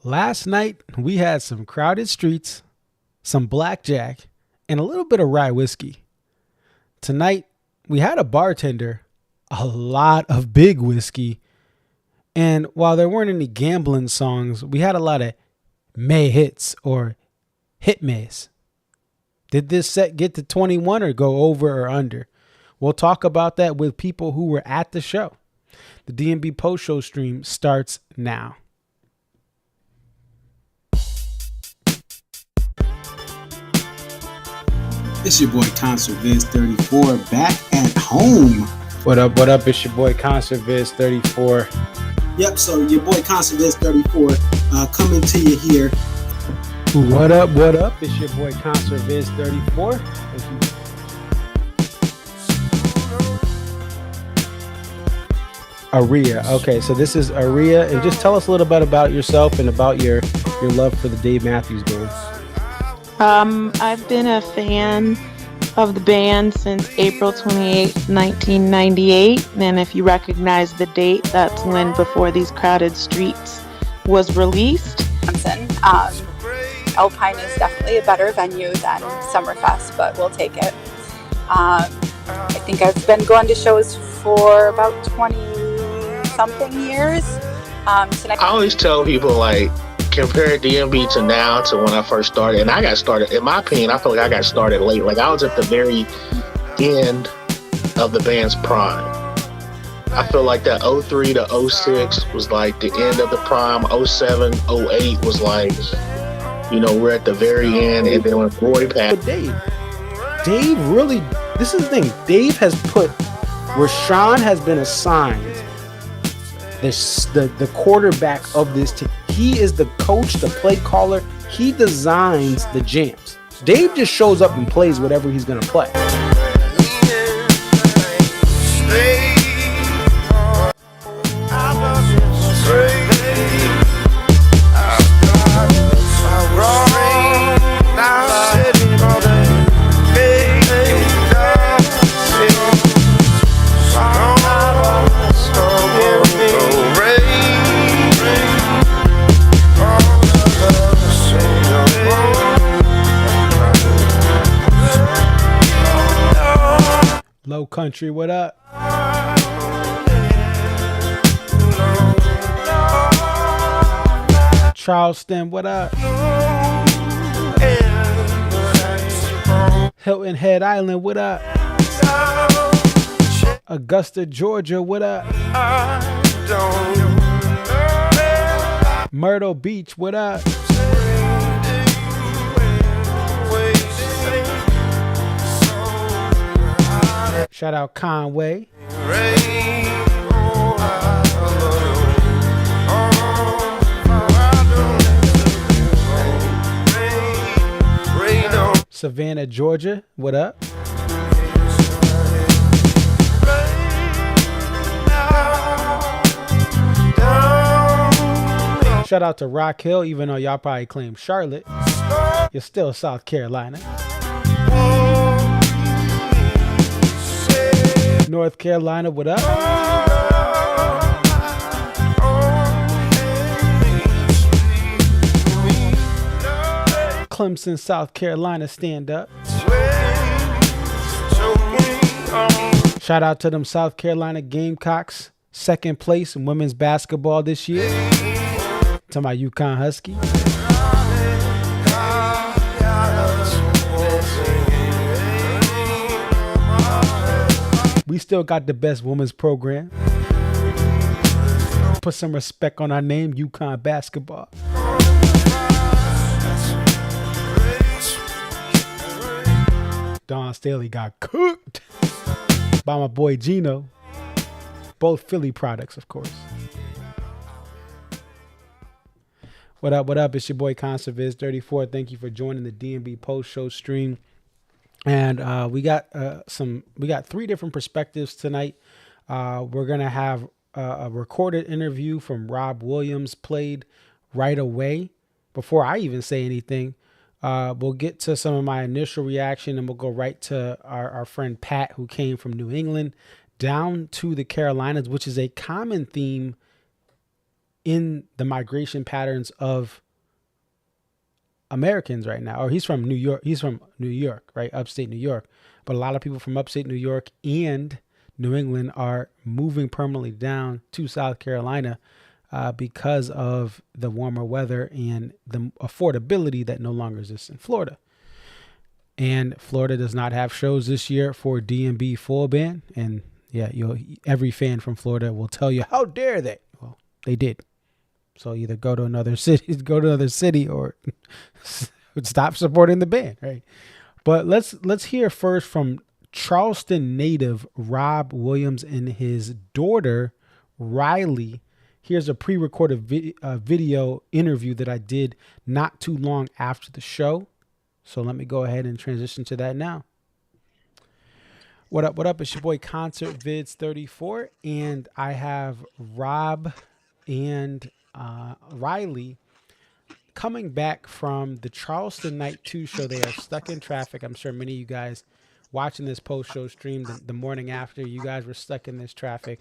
Last night, we had some crowded streets, some blackjack, and a little bit of rye whiskey. Tonight, we had a bartender, a lot of big whiskey, and while there weren't any gambling songs, we had a lot of May hits or hit mays. Did this set get to 21 or go over or under? We'll talk about that with people who were at the show. The DMB post-show stream starts now. It's your boy Concert Viz 34 back at home. What up? What up? It's your boy Concert Viz 34. Yep, so your boy Concert Viz 34 coming to you here. What up? What up? It's your boy Concert Viz 34. Aria. Okay, so this is Aria, and just tell us a little bit about yourself and about your love for the Dave Matthews Band. I've been a fan of the band since April 28, 1998, and if you recognize the date, that's when Before These Crowded Streets was released. Alpine is definitely a better venue than Summerfest, but we'll take it. I think I've been going to shows for about 20-something years. I always tell people, like, compare DMB to now to when I first started. And I got started, in my opinion, I feel like I got started late. Like, I was at the very end of the band's prime. I feel like that 03 to 06 was like the end of the prime. 07, 08 was like, you know, we're at the very end. And then when Roy passed. But Dave really, this is the thing. Dave has put, Rashawn has been assigned the quarterback of this team. He is the coach, the play caller. He designs the jams. Dave just shows up and plays whatever he's going to play. Low Country, what up? Charleston, what up? Hilton Head Island, what up? Augusta, Georgia, what up? Myrtle Beach, what up? Shout out Conway. Savannah, Georgia, what up? Shout out to Rock Hill, even though y'all probably claim Charlotte. You're still South Carolina. North Carolina, what up? Clemson, South Carolina, stand up. Shout out to them South Carolina Gamecocks, second place in women's basketball this year. To my UConn Husky. We still got the best women's program. Put some respect on our name, UConn basketball. Don Staley got cooked by my boy Gino. Both Philly products, of course. What up, what up? It's your boy Concert Viz 34. Thank you for joining the DMB post-show stream. And we got three different perspectives tonight. We're gonna have a recorded interview from Rob Williams played right away before I even say anything. We'll get to some of my initial reaction, and we'll go right to our friend Pat, who came from New England down to the Carolinas, which is a common theme in the migration patterns of Americans right now. Or he's from New York. He's from New York, right? Upstate New York. But a lot of people from upstate New York and New England are moving permanently down to South Carolina because of the warmer weather and the affordability that no longer exists in Florida. And Florida does not have shows this year for DMB full band. And yeah, every fan from Florida will tell you, how dare they? Well, they did. So either go to another city, or stop supporting the band, right? But let's hear first from Charleston native Rob Williams and his daughter Riley. Here's a pre-recorded video interview that I did not too long after the show. So let me go ahead and transition to that now. What up? What up? It's your boy Concert Vids 34, and I have Rob and Riley coming back from the Charleston Night 2 show. They are stuck in traffic. I'm sure many of you guys watching this post-show stream the morning after, you guys were stuck in this traffic.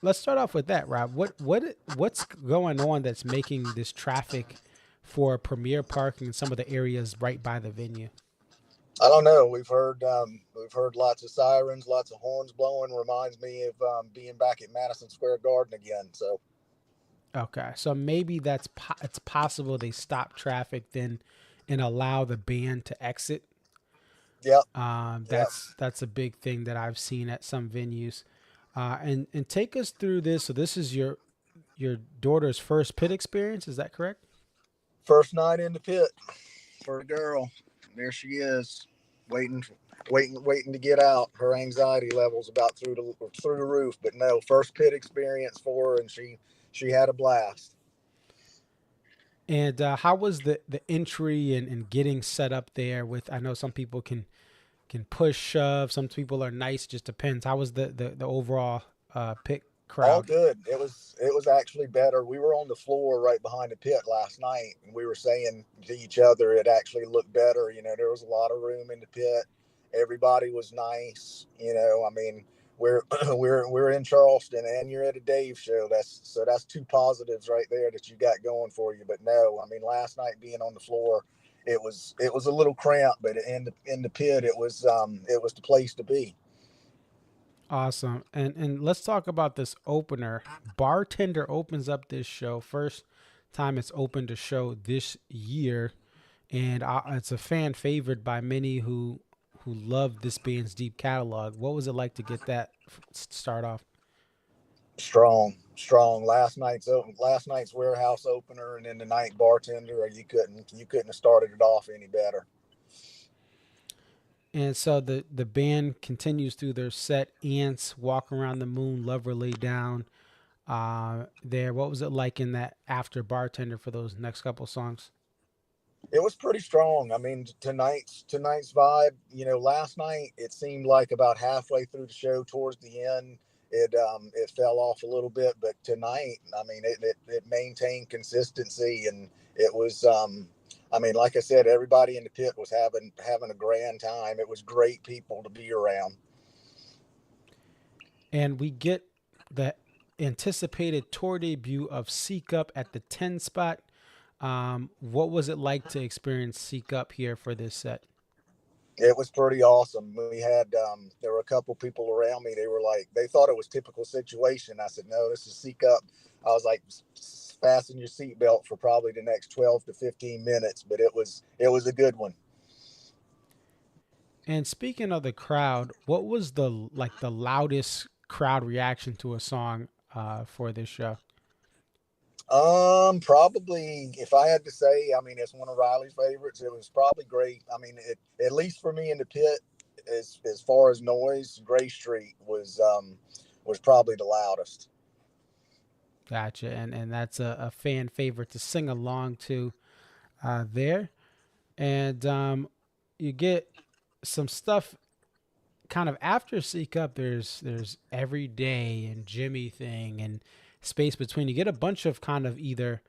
Let's start off with that, Rob. What's going on that's making this traffic for Premier Parking in some of the areas right by the venue? I don't know. We've heard lots of sirens, lots of horns blowing. Reminds me of being back at Madison Square Garden again. So, okay, so maybe it's possible they stop traffic then and allow the band to exit. Yep. That's a big thing that I've seen at some venues. And take us through this. So this is your daughter's first pit experience. Is that correct? First night in the pit for a girl. There she is, waiting to get out. Her anxiety level's about through the roof. But no, first pit experience for her, and she had a blast. And how was the entry and getting set up there with? I know some people can push, shove. Some people are nice. Just depends. How was the overall pit crowd? All good. It was actually better. We were on the floor right behind the pit last night, and we were saying to each other it actually looked better. You know, there was a lot of room in the pit. Everybody was nice. You know, I mean, we're in Charleston, and you're at a Dave show. That's two positives right there that you got going for you. But no, I mean, last night being on the floor, it was a little cramped, but in the pit, it was the place to be. Awesome. And let's talk about this opener. Bartender opens up this show. First time it's opened a show this year. And it's a fan favorite by many who love this band's deep catalog. What was it like to get that start off? Strong. Last night's warehouse opener, and then the night bartender. You couldn't have started it off any better. And so the band continues through their set. Ants, Walk Around the Moon, Lover Lay Down. There, what was it like in that after bartender for those next couple songs? It was pretty strong. I mean, tonight's vibe. You know, last night it seemed like about halfway through the show, towards the end, it fell off a little bit. But tonight, I mean, it maintained consistency, and it was. I mean, like I said, everybody in the pit was having a grand time. It was great people to be around. And we get the anticipated tour debut of Seek Up at the 10 spot. What was it like to experience Seek Up here for this set? It was pretty awesome. We had, there were a couple people around me. They were like, they thought it was typical situation. I said, no, this is Seek Up. I was like, fasten your seatbelt for probably the next 12 to 15 minutes, but it was a good one. And speaking of the crowd, what was the loudest crowd reaction to a song for this show? Probably, if I had to say, I mean, it's one of Riley's favorites. It was probably great. I mean, at least for me in the pit, as far as noise, Gray Street was probably the loudest. Gotcha. And that's a fan favorite to sing along to there. And you get some stuff kind of after Seek Up. There's Everyday and Jimmy Thing and Space Between. You get a bunch of kind of either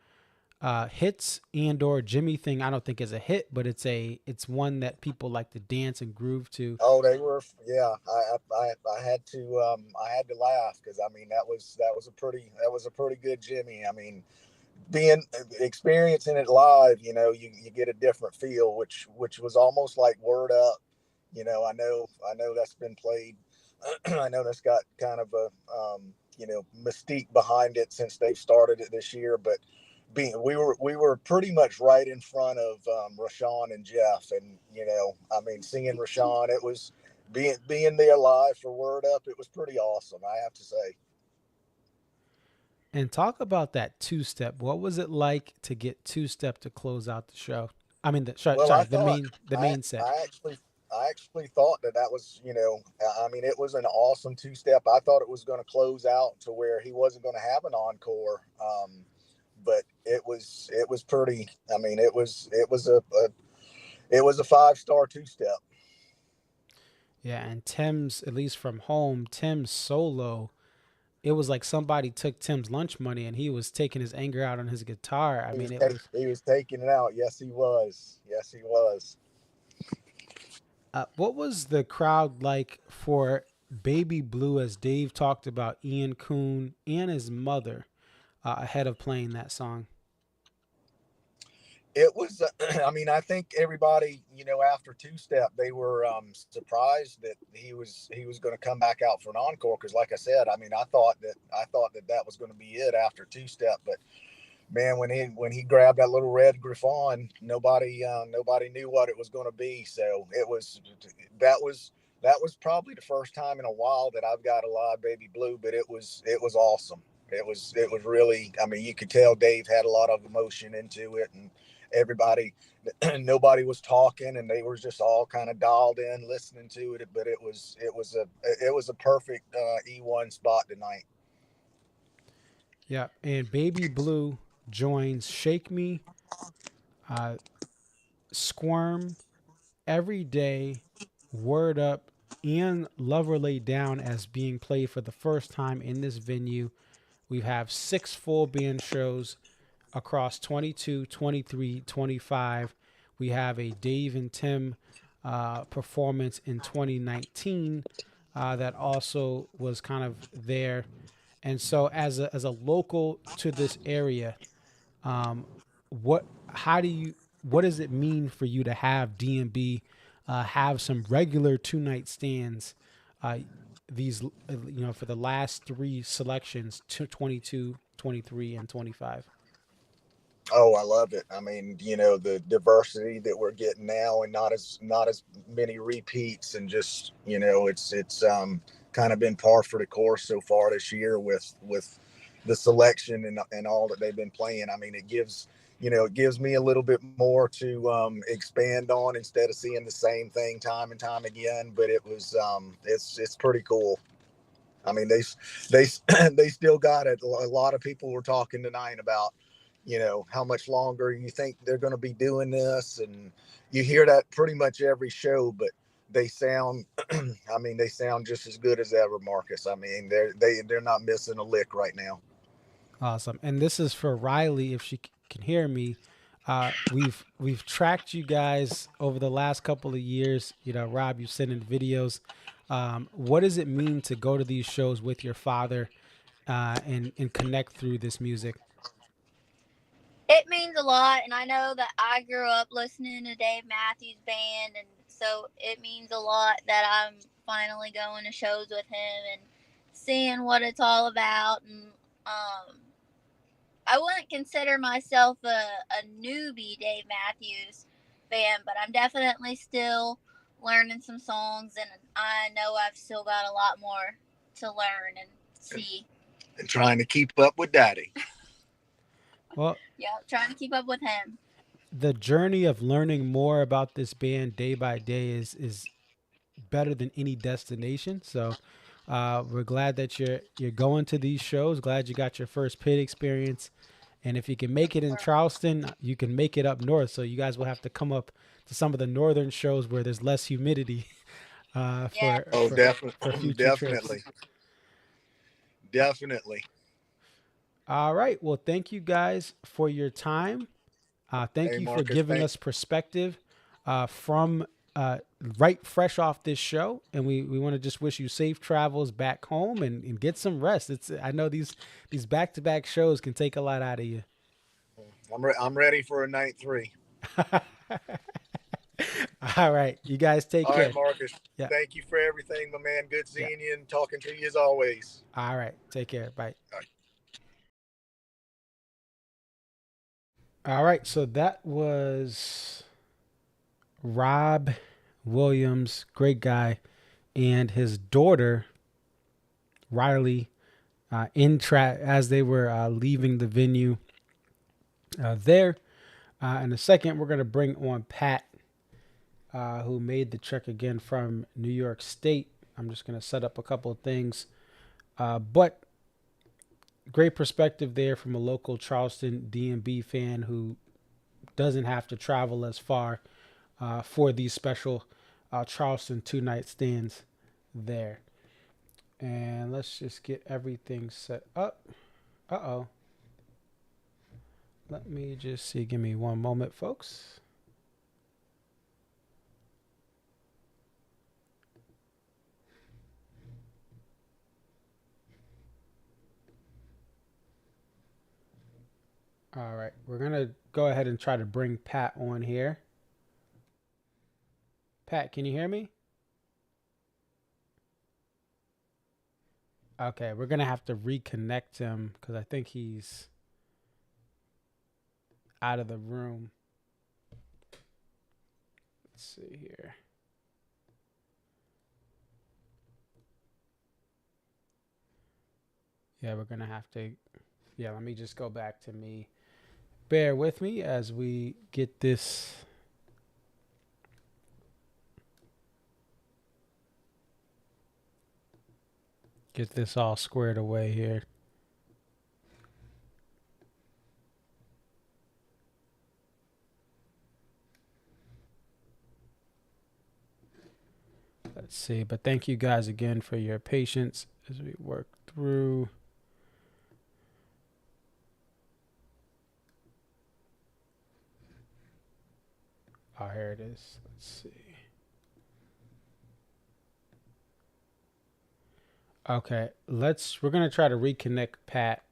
hits and or Jimmy thing. I don't think is a hit, but it's one that people like to dance and groove to. Oh, they were, yeah. I had to laugh because I mean that was a pretty good Jimmy. I mean, being experiencing it live, you know, you get a different feel, which was almost like Word Up. You know, I know that's been played. I know that's got kind of a you know, mystique behind it since they've started it this year, but we were pretty much right in front of Rashawn and Jeff, and you know, I mean, seeing Rashawn, it was being there live for Word Up. It was pretty awesome, I have to say. And talk about that two step. What was it like to get two step to close out the show? I mean, Well, sorry, the main set. I actually thought that was, you know, I mean, it was an awesome two step. I thought it was going to close out to where he wasn't going to have an encore. But it was pretty. I mean, it was a 5-star two step. Yeah, and Tim's, at least from home, Tim's solo, it was like somebody took Tim's lunch money and he was taking his anger out on his guitar. I mean, He was taking it out. Yes, he was. Yes, he was. What was the crowd like for Baby Blue, as Dave talked about Ian Kuhn and his mother ahead of playing that song? It was, I mean, I think everybody, you know, after two step, they were surprised that he was going to come back out for an encore. Cause like I said, I mean, I thought that was going to be it after two step, but man, when he grabbed that little red Griffon, nobody knew what it was going to be. So that was probably the first time in a while that I've got a live Baby Blue, but it was awesome. It was really, I mean, you could tell Dave had a lot of emotion into it, and everybody, nobody was talking, and they were just all kind of dialed in listening to it. But it was a perfect E1 spot tonight. Yeah, and Baby Blue joins Shake Me, Squirm, Every Day, Word Up, and Lover Lay Down as being played for the first time in this venue. We have 6 full band shows across 22, 23, 25. We have a Dave and Tim performance in 2019 that also was kind of there. And so as a local to this area, what does it mean for you to have DMB have some regular 2-night stands these for the last 3 selections, 22, 23, and 25? Oh, I love it. I mean, you know, the diversity that we're getting now, and not as many repeats, and just, you know, it's kind of been par for the course so far this year with the selection and all that they've been playing. I mean, it gives me a little bit more to expand on instead of seeing the same thing time and time again. But it was it's pretty cool. I mean, they still got it. A lot of people were talking tonight about, you know, how much longer you think they're going to be doing this, and you hear that pretty much every show, but they sound I mean, they sound just as good as ever, Marcus. I mean, they're not missing a lick right now. Awesome. And this is for Riley, if she can hear me. We've tracked you guys over the last couple of years. You know, Rob, you sent in videos. What does it mean to go to these shows with your father and connect through this music? It means a lot, and I know that I grew up listening to Dave Matthews Band, and so it means a lot that I'm finally going to shows with him and seeing what it's all about. And I wouldn't consider myself a newbie Dave Matthews fan, but I'm definitely still learning some songs, and I know I've still got a lot more to learn and see. And trying to keep up with Daddy. Well, yeah, trying to keep up with him. The journey of learning more about this band day by day is better than any destination. So we're glad that you're going to these shows. Glad you got your first pit experience. And if you can make it in Charleston, you can make it up north. So you guys will have to come up to some of the northern shows where there's less humidity. Definitely. For future Definitely. trips. Definitely. All right. Well, thank you guys for your time. Thank Hey, you for Marcus, giving us perspective from right fresh off this show. And we want to just wish you safe travels back home and get some rest. I know these back-to-back shows can take a lot out of you. I'm ready for a night 3. All right. You guys take care. All right, Marcus. Yeah. Thank you for everything, my man. Good seeing you and talking to you as always. All right. Take care. Bye. All right. So that was Rob Williams, great guy, and his daughter, Riley, as they were leaving the venue there. In a second, we're going to bring on Pat, who made the trek again from New York State. I'm just going to set up a couple of things. But great perspective there from a local Charleston DMB fan who doesn't have to travel as far for these special Charleston 2-night stands there. And let's just get everything set up. Uh-oh. Let me just see. Give me one moment, folks. All right. We're going to go ahead and try to bring Pat on here. Pat, can you hear me? Okay, we're going to have to reconnect him because I think he's out of the room. Let's see here. Yeah, we're going to have to... Yeah, let me just go back to me. Bear with me as we get this... Get this all squared away here. Let's see, but thank you guys again for your patience as we work through. Oh, here it is. Let's see. Okay, we're going to try to reconnect Pat.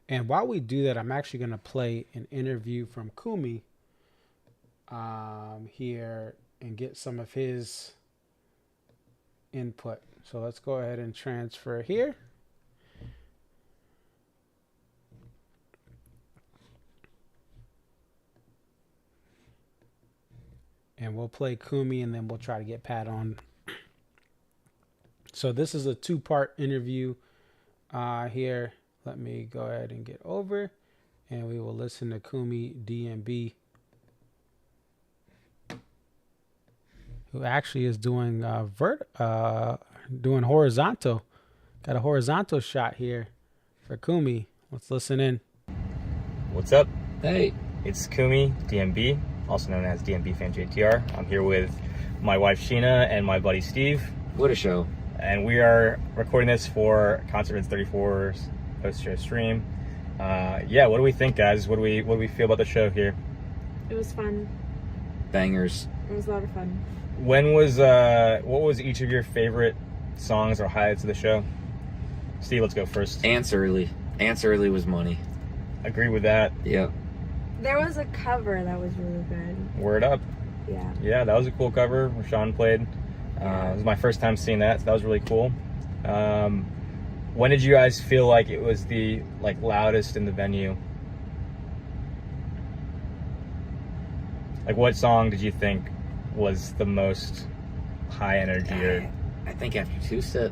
And while we do that, I'm actually going to play an interview from Kumi here and get some of his input. So let's go ahead and transfer here. And we'll play Kumi and then we'll try to get Pat on. So this is a 2-part interview here. Let me go ahead and get over and we will listen to Kumi DMB, who actually is doing doing horizontal. Got a horizontal shot here for Kumi. Let's listen in. What's up? Hey. It's Kumi DMB, also known as DMB Fan JTR. I'm here with my wife Sheena and my buddy Steve. What a show. And we are recording this for Concert 34's post-show stream. Yeah, what do we think, guys? What do we feel about the show here? It was fun. Bangers. It was a lot of fun. What was each of your favorite songs or highlights of the show? Steve, let's go first. Ants Early. Ants Early was money. Agree with that. Yeah. There was a cover that was really good. Word Up. Yeah. Yeah, that was a cool cover. Rashawn played. It was my first time seeing that, so that was really cool. When did you guys feel like it was the loudest in the venue? Like, what song did you think was the most high energy? I think after Two-Step.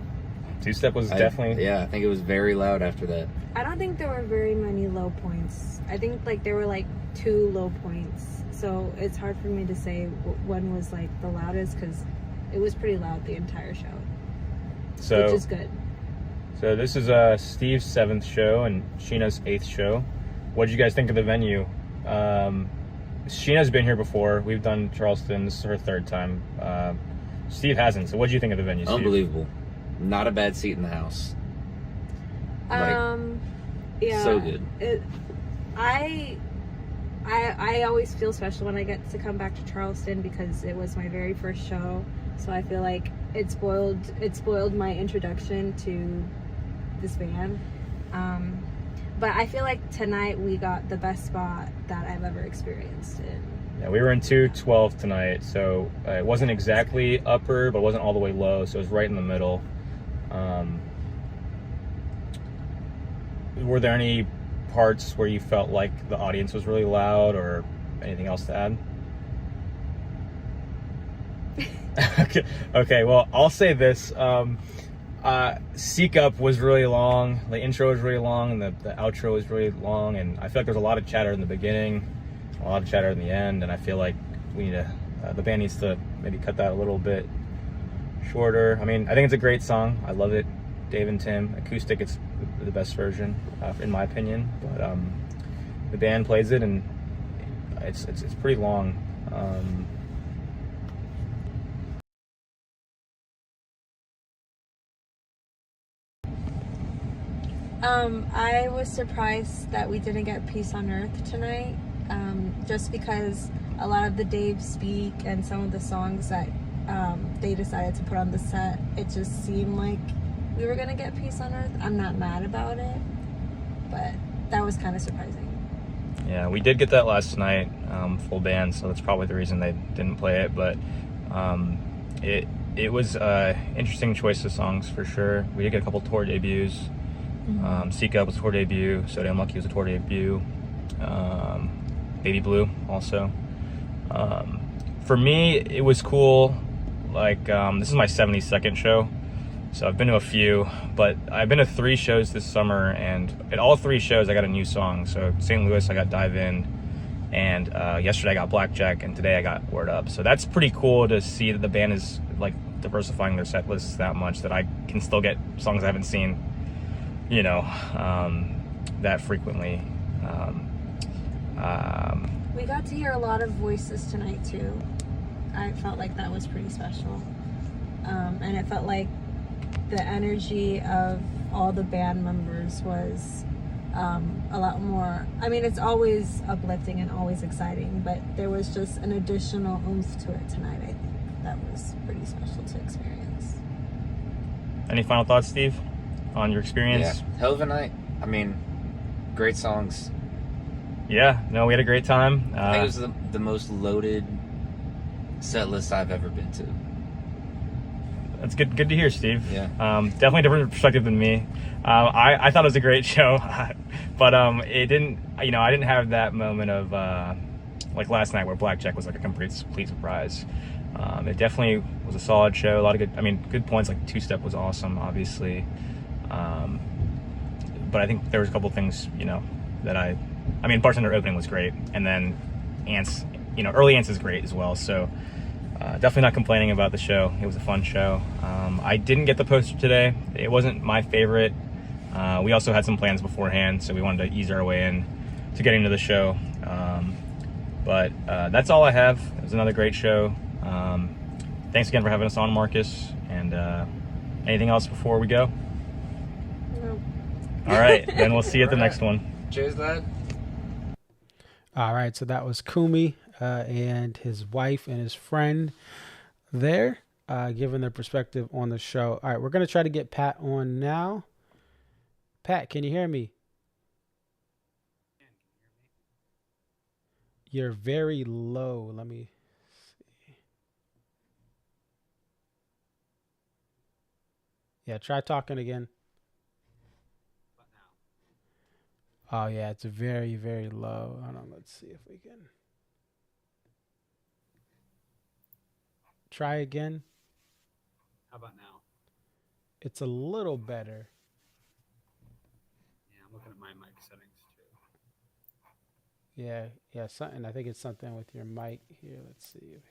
Two-Step was definitely... Yeah, I think it was very loud after that. I don't think there were very many low points. I think there were 2 low points. So it's hard for me to say one was the loudest because it was pretty loud the entire show. So, which is good. So this is Steve's 7th show and Sheena's 8th show. What did you guys think of the venue? Sheena's been here before. We've done Charleston. This is her 3rd time. Steve hasn't. So what did you think of the venue, Steve? Unbelievable. Not a bad seat in the house. Yeah. So good. I always feel special when I get to come back to Charleston because it was my very first show. So I feel like it spoiled my introduction to this band. But I feel like tonight we got the best spot that I've ever experienced in. Yeah, we were in 212 tonight, so it wasn't exactly upper, but it wasn't all the way low, so it was right in the middle. Were there any parts where you felt like the audience was really loud, or anything else to add? Okay, well, I'll say this. Seek Up was really long, the intro was really long, and the outro was really long, and I feel like there's a lot of chatter in the beginning, a lot of chatter in the end, and I feel like we need to, the band needs to maybe cut that a little bit shorter. I mean, I think it's a great song. I love it. Dave and Tim, acoustic, it's the best version, in my opinion, but the band plays it, and it's pretty long. I was surprised that we didn't get Peace on Earth tonight, just because a lot of the Dave Speak and some of the songs that they decided to put on the set, it just seemed like we were gonna get Peace on Earth. I'm not mad about it, but that was kind of surprising. Yeah, we did get that last night, full band, so that's probably the reason they didn't play it, but it was interesting choice of songs for sure. We did get a couple tour debuts. Seek Up was a tour debut, So Damn Lucky was a tour debut, Baby Blue also. For me, it was cool, like, this is my 72nd show, so I've been to a few, but I've been to 3 shows this summer, and at all 3 shows I got a new song. So St. Louis I got Dive In, and yesterday I got Blackjack, and today I got Word Up. So that's pretty cool to see that the band is like diversifying their set lists that much, that I can still get songs I haven't seen, you know, that frequently. We got to hear a lot of voices tonight too. I felt like that was pretty special, and it felt like the energy of all the band members was a lot more. I mean, it's always uplifting and always exciting, but there was just an additional oomph to it tonight. I think that was pretty special to experience. Any final thoughts, Steve, on your experience? Yeah, hell of a night. I mean, great songs. Yeah, no, we had a great time. I think it was the most loaded set list I've ever been to. That's good to hear, Steve. Yeah. Definitely a different perspective than me. I thought it was a great show, but it didn't, you know, I didn't have that moment of like last night where Blackjack was like a complete surprise. It definitely was a solid show. A lot of good points, like Two Step was awesome, obviously. But I think there was a couple things, you know, that I mean, Bartender opening was great, and then Ants, you know, early Ants is great as well. So definitely not complaining about the show. It was a fun show. I didn't get the poster today. It wasn't my favorite. We also had some plans beforehand, so we wanted to ease our way in to getting to the show. But that's all I have. It was another great show. Thanks again for having us on, Marcus. And anything else before we go? No. All right, then we'll see you at the next one. Cheers, lad. All right, so that was Kumi and his wife and his friend there, giving their perspective on the show. All right, we're going to try to get Pat on now. Pat, can you hear me? You're very low. Let me see. Yeah, try talking again. Oh, yeah, it's very, very low. Hold on, let's see if we can. Try again. How about now? It's a little better. Yeah, I'm looking at my mic settings too. Yeah, something. I think it's something with your mic here. Let's see.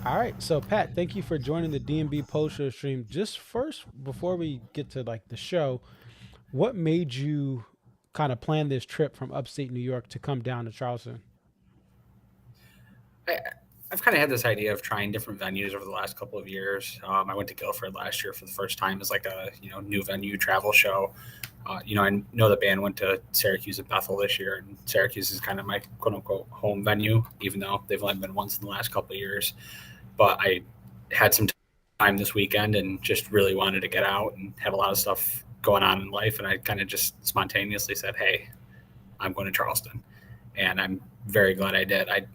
All right. So Pat, thank you for joining the DMB post show stream. Just first, before we get to like the show, what made you kind of plan this trip from upstate New York to come down to Charleston? I, I've kind of had this idea of trying different venues over the last couple of years. I went to Guilford last year for the first time as like a new venue travel show. I know the band went to Syracuse and Bethel this year, and Syracuse is kind of my quote unquote home venue, even though they've only been once in the last couple of years. But I had some time this weekend and just really wanted to get out and had a lot of stuff going on in life, and I kind of just spontaneously said, "Hey, I'm going to Charleston," and I'm very glad I did. I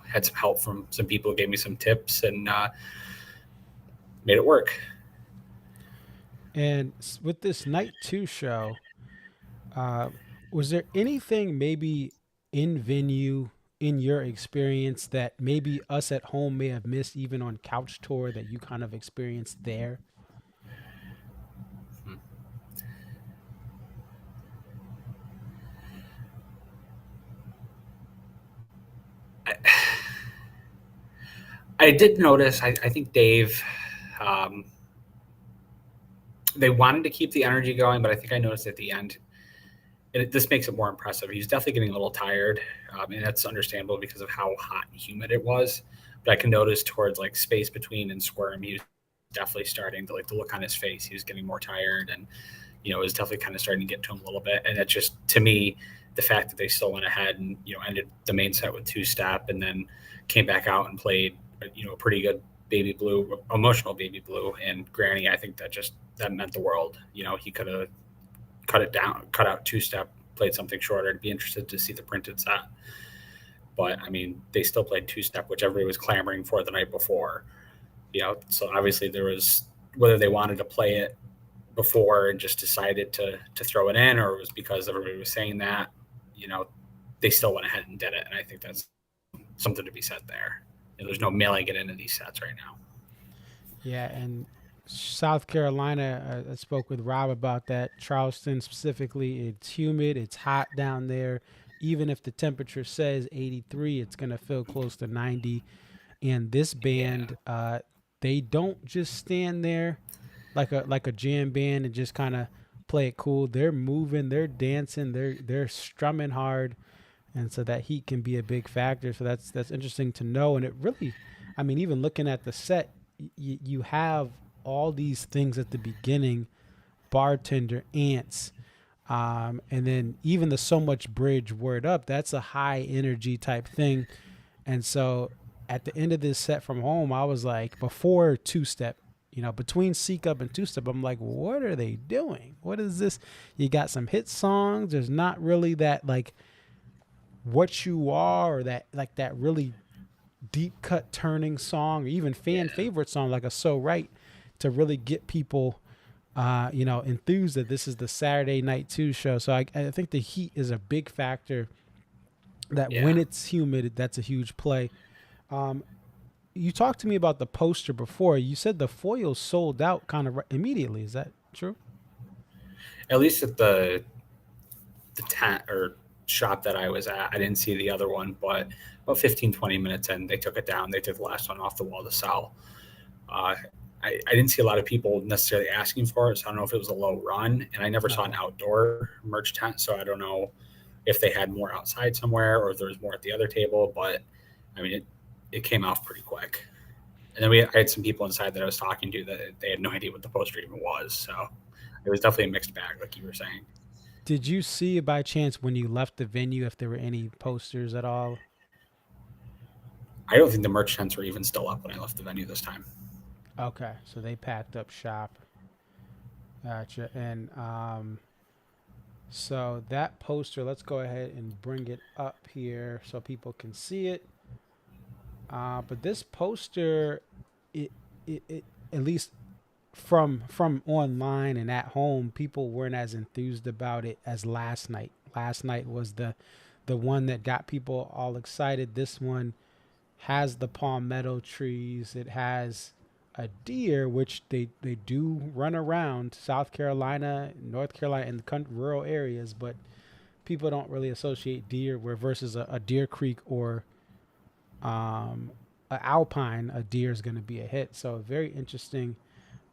had some help from some people who gave me some tips and made it work. And with this night two show, was there anything maybe in venue in your experience that maybe us at home may have missed even on couch tour that you kind of experienced there? I did notice, I think Dave, they wanted to keep the energy going, but I think I noticed at the end, this makes it more impressive. He's definitely getting a little tired, and that's understandable because of how hot and humid it was. But I can notice towards like space between and squirm, he was definitely starting to like the look on his face. He was getting more tired, and it was definitely kind of starting to get to him a little bit. And it just, to me, the fact that they still went ahead and ended the main set with two step, and then came back out and played a pretty good Baby Blue, emotional Baby Blue, and Granny. I think that meant the world. He could have cut it down, cut out two step, played something shorter. I'd be interested to see the printed set. But I mean, they still played two step, which everybody was clamoring for the night before. So obviously there was, whether they wanted to play it before and just decided to throw it in, or it was because everybody was saying that, they still went ahead and did it. And I think that's something to be said there. There's no mailing it into these sets right now. Yeah, and South Carolina, I spoke with Rob about that. Charleston specifically, it's humid, it's hot down there. Even if the temperature says 83, it's going to feel close to 90. And this band, they don't just stand there like a jam band and just kind of play it cool. They're moving, they're dancing, they're strumming hard. And so that heat can be a big factor. So that's interesting to know. And it really, I mean, even looking at the set, you have all these things at the beginning, bartender, ants, and then even the So Much Bridge, Word Up, that's a high energy type thing. And so at the end of this set from home, I was like, before two-step, between Seek Up and two-step, I'm like, what are they doing? What is this? You got some hit songs. There's not really that like What You Are, or that like that really deep cut turning song, or even fan favorite song like a So Right, to really get people enthused that this is the Saturday night 2 show. So I think the heat is a big factor, that when it's humid, that's a huge play. You talked to me about the poster before. You said the foil sold out kind of immediately. Is that true? At least at the tent or shop that I was at, I didn't see the other one, but about 15, 20 minutes in, they took it down. They took the last one off the wall to sell. I didn't see a lot of people necessarily asking for it, so I don't know if it was a low run. And I never saw an outdoor merch tent, so I don't know if they had more outside somewhere or if there was more at the other table. But I mean, it came off pretty quick. And then I had some people inside that I was talking to that they had no idea what the poster even was. So it was definitely a mixed bag, like you were saying. Did you see by chance when you left the venue if there were any posters at all? I don't think the merch tents were even still up when I left the venue this time. Okay, so they packed up shop. Gotcha. And so that poster, let's go ahead and bring it up here so people can see it. But this poster, it at least from online and at home, people weren't as enthused about it as last night. Last night was the one that got people all excited. This one has the palmetto trees. It has a deer, which they do run around South Carolina, North Carolina, in the rural areas, but people don't really associate deer versus a Deer Creek or a alpine, a deer is going to be a hit. So very interesting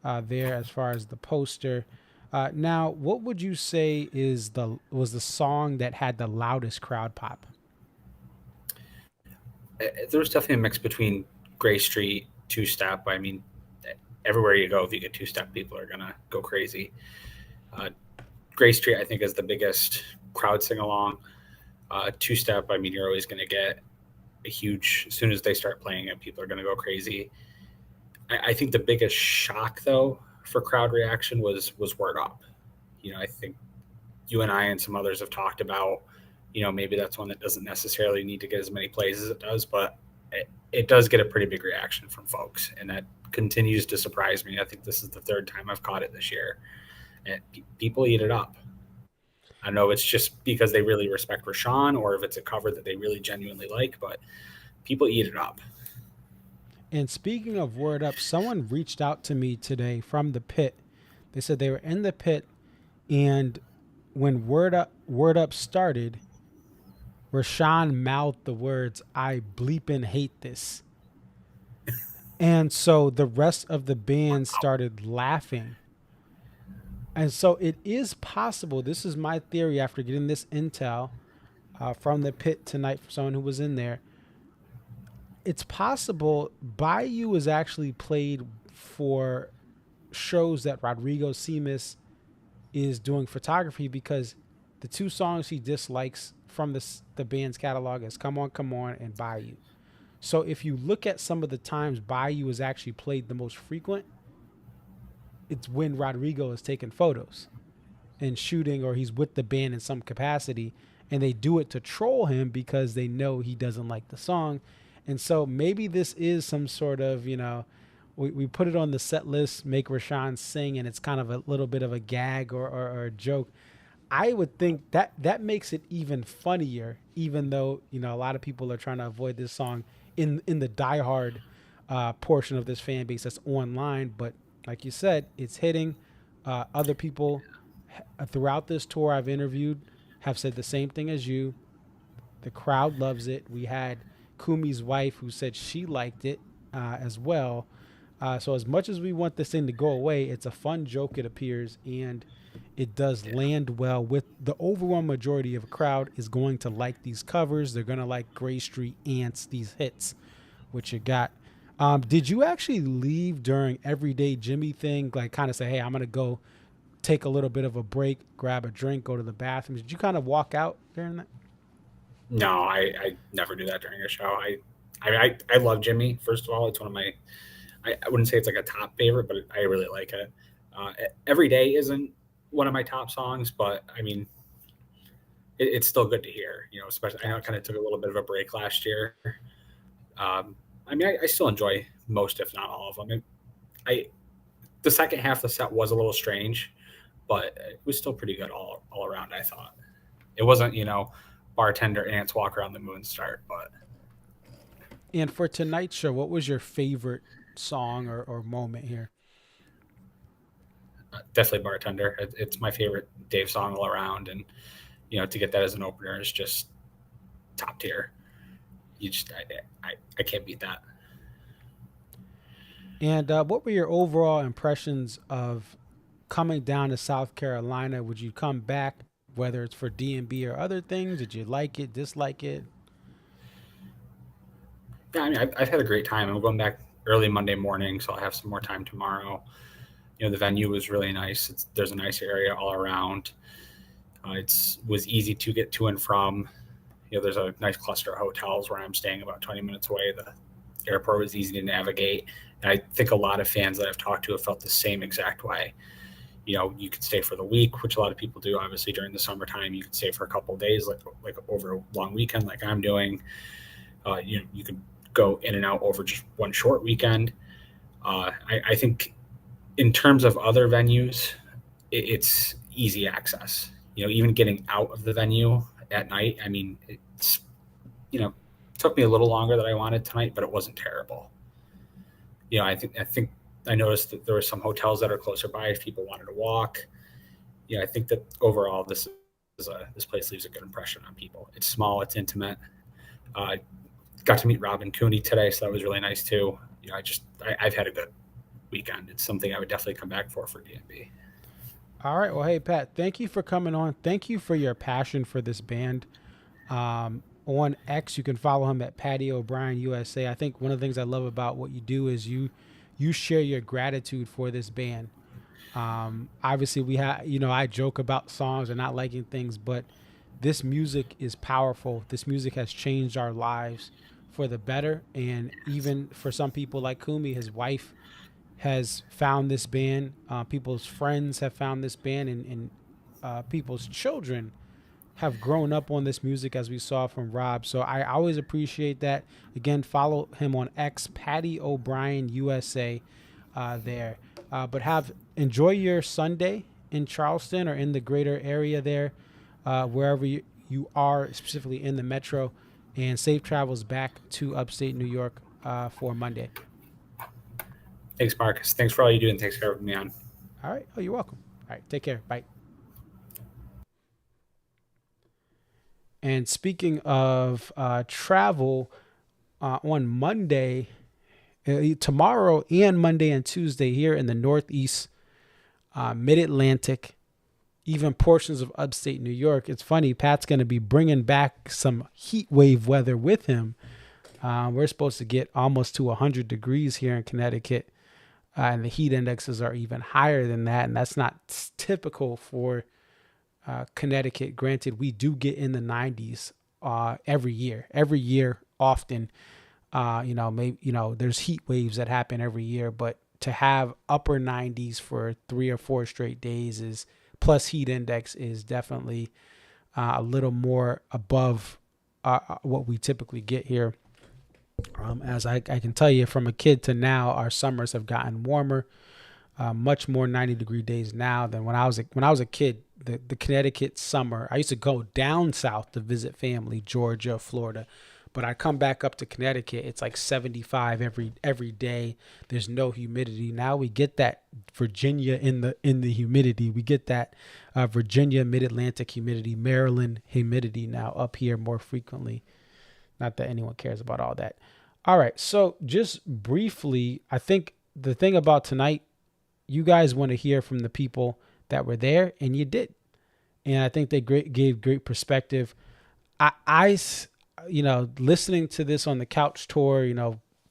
there as far as the poster. Now, what would you say was the song that had the loudest crowd pop? There was definitely a mix between Gray Street, Two Step. I mean, everywhere you go, if you get Two Step, people are gonna go crazy. Gray Street, I think, is the biggest crowd sing along. Two Step, I mean, you're always gonna get a huge. As soon as they start playing it, people are gonna go crazy. I think the biggest shock, though, for crowd reaction was Word Up. I think you and I and some others have talked about, maybe that's one that doesn't necessarily need to get as many plays as it does, but it does get a pretty big reaction from folks, and that continues to surprise me. I think this is the third time I've caught it this year, and people eat it up. I don't know if it's just because they really respect Rashawn or if it's a cover that they really genuinely like, but people eat it up. And speaking of Word Up, someone reached out to me today from the pit. They said they were in the pit, and when Word Up started, Rashawn mouthed the words, "I bleeping hate this." And so the rest of the band started laughing. And so it is possible, this is my theory after getting this intel from the pit tonight from someone who was in there, it's possible Bayou was actually played for shows that Rodrigo Simas is doing photography, because the two songs he dislikes from the band's catalog is Come On, and Bayou. So if you look at some of the times Bayou is actually played the most frequent, it's when Rodrigo is taking photos and shooting, or he's with the band in some capacity, and they do it to troll him because they know he doesn't like the song. And so maybe this is some sort of, we put it on the set list, make Rashawn sing, and it's kind of a little bit of a gag or a joke. I would think that makes it even funnier, even though, a lot of people are trying to avoid this song in the diehard portion of this fan base that's online. But like you said, it's hitting. Other people throughout this tour I've interviewed have said the same thing as you. The crowd loves it. We had Kumi's wife who said she liked it as well. So as much as we want this thing to go away, it's a fun joke, it appears, and it does land well with the overwhelming majority of a crowd is going to like these covers. They're going to like Gray Street Ants, these hits, which you got. Did you actually leave during Everyday Jimmy thing, like kind of say, hey, I'm going to go take a little bit of a break, grab a drink, go to the bathroom? Did you kind of walk out during that? No, I never do that during a show. I love Jimmy. First of all, it's one of my, I wouldn't say it's like a top favorite, but I really like it. Every Day isn't one of my top songs, but I mean, it's still good to hear, especially, I know it kind of took a little bit of a break last year. I mean, I still enjoy most, if not all of them. The second half of the set was a little strange, but it was still pretty good all around, I thought. It wasn't, Bartender Ants Walk Around the Moon start, but. And for tonight's show, what was your favorite song or moment here? Definitely Bartender. It's my favorite Dave song all around, and to get that as an opener is just top tier. I can't beat that. And what were your overall impressions of coming down to South Carolina? Would you come back, whether it's for DMB or other things? Did you like it, dislike it? Yeah, I mean, I've had a great time. I'm going back early Monday morning, so I'll have some more time tomorrow. The venue was really nice. There's a nice area all around. It was easy to get to and from. There's a nice cluster of hotels where I'm staying about 20 minutes away. The airport was easy to navigate. And I think a lot of fans that I've talked to have felt the same exact way. You could stay for the week, which a lot of people do. Obviously, during the summertime, you could stay for a couple of days, like over a long weekend, like I'm doing. You could go in and out over just one short weekend. I think in terms of other venues, it's easy access. Even getting out of the venue at night. I mean, it's took me a little longer than I wanted tonight, but it wasn't terrible. I think I noticed that there were some hotels that are closer by if people wanted to walk. I think that overall this place leaves a good impression on people. It's small, it's intimate. Got to meet Rob and Kumi today, so that was really nice too. I've had a good weekend. It's something I would definitely come back for DMB. All right. Well, hey, Pat, thank you for coming on. Thank you for your passion for this band. On X, you can follow him at Patty O'Brien USA. I think one of the things I love about what you do is you share your gratitude for this band. Obviously, we have, I joke about songs and not liking things, but this music is powerful. This music has changed our lives for the better. And even for some people like Kumi, his wife has found this band. People's friends have found this band, and people's children have grown up on this music, as we saw from Rob. So I always appreciate that. Again, follow him on X, Patty O'Brien USA there. But enjoy your Sunday in Charleston or in the greater area there, wherever you are, specifically in the metro, and safe travels back to upstate New York for Monday. Thanks, Marcus. Thanks for all you do, and thanks for having me on. All right. Oh, you're welcome. All right. Take care. Bye. And speaking of travel, on Monday, tomorrow and Monday and Tuesday here in the Northeast, Mid-Atlantic, even portions of upstate New York. It's funny, Pat's going to be bringing back some heat wave weather with him. We're supposed to get almost to 100 degrees here in Connecticut. And the heat indexes are even higher than that. And that's not typical for Connecticut. Granted, we do get in the 90s every year, often. There's heat waves that happen every year, but to have upper 90s for 3 or 4 straight days plus heat index is definitely a little more above what we typically get here. As I can tell you, from a kid to now, our summers have gotten warmer, much more 90-degree days now than when I was a kid. The Connecticut summer, I used to go down south to visit family, Georgia, Florida, but I come back up to Connecticut. It's like 75 every day. There's no humidity. Now we get that Virginia in the humidity. We get that Virginia Mid-Atlantic humidity, Maryland humidity now up here more frequently. Not that anyone cares about all that. All right. So just briefly, I think the thing about tonight, you guys want to hear from the people that were there, and you did. And I think they gave great perspective. I listening to this on the couch tour,